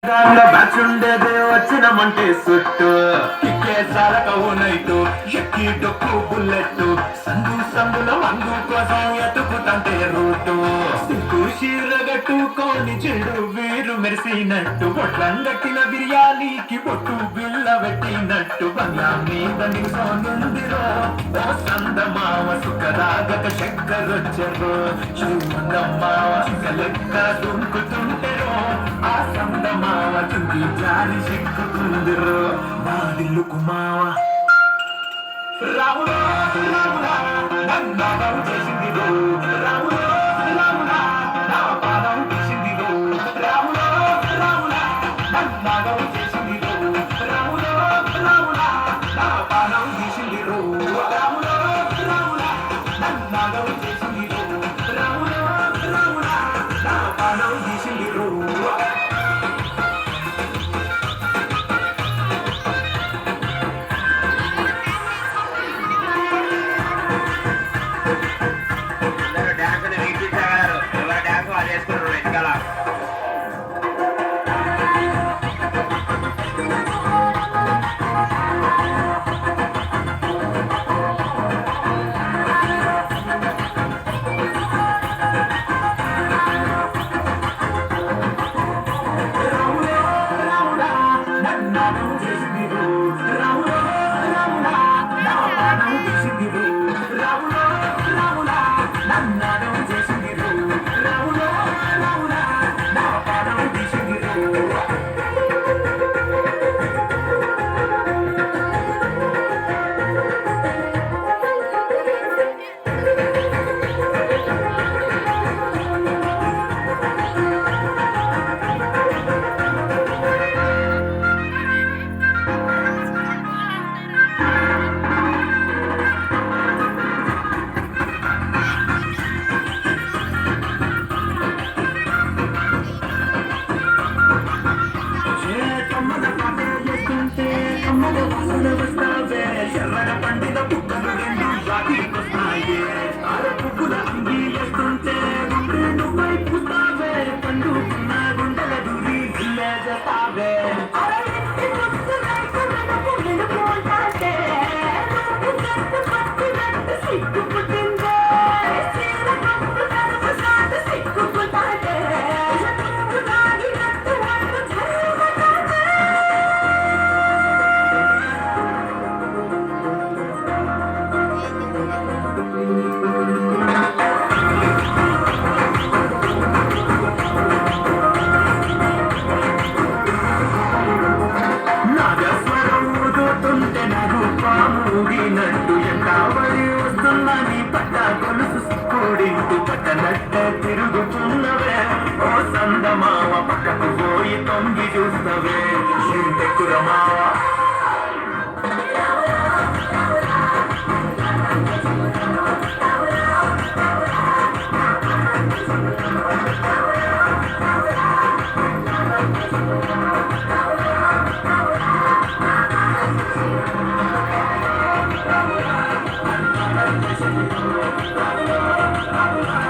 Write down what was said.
బ్యాచుండేదే వచ్చినమంటే సుట్టు కిక్కే సాలకవునైతు ఎక్కి డొక్కు బుల్లెట్ సందు సందుల మందు కోసం ఎతుకుతంటే రూటు సిగ్గు చీరగట్టుకోని చెడు వీరు మెరిసినట్టు బొట్లంగట్టిన బిర్యానీకి బొట్టు బిళ్ళ పెట్టినట్టు బంగ్లా మీద నిల్సోనుందిరో ఓ సందమావ సుఖరాగక చక్కరొచ్చరు చూడందమ్మావ లెక్క దుంకుతుంటెరో ఆ సందమావ చుంకి జారి సిక్కుకుందిరో బాదిల్లుకు మావ రాములా రాములా నన్నాగం చేసిందిరో రాములా రాములా నా పాదం తీసిందిరో రాములా రాములా నన్నాగం చేసిందిరో రాములా రాములా నా పాదం తీసిందిరో రాములా రాములా నన్నాగం చేసిందిరో రాములా రాములా నా పాదం తీసిందిరో ఎర్రగ పండిన పుక్కలు రెండు జాతికొస్తాయే పువ్వుల అంగి వేస్తుంటే నువ్వై పుస్తావే పండుకున్న గుండెల దూరి జతావే ఊగినట్టు ఎంటావడి వస్తుందని పట్ట కొలుసు కోడింటూ పట్టనట్ట తిరుగుతున్నవే ఓ సందమావ పక్కకు పోయి తొంగి చూస్తవే ఇంటెక్కురమావా Thank you.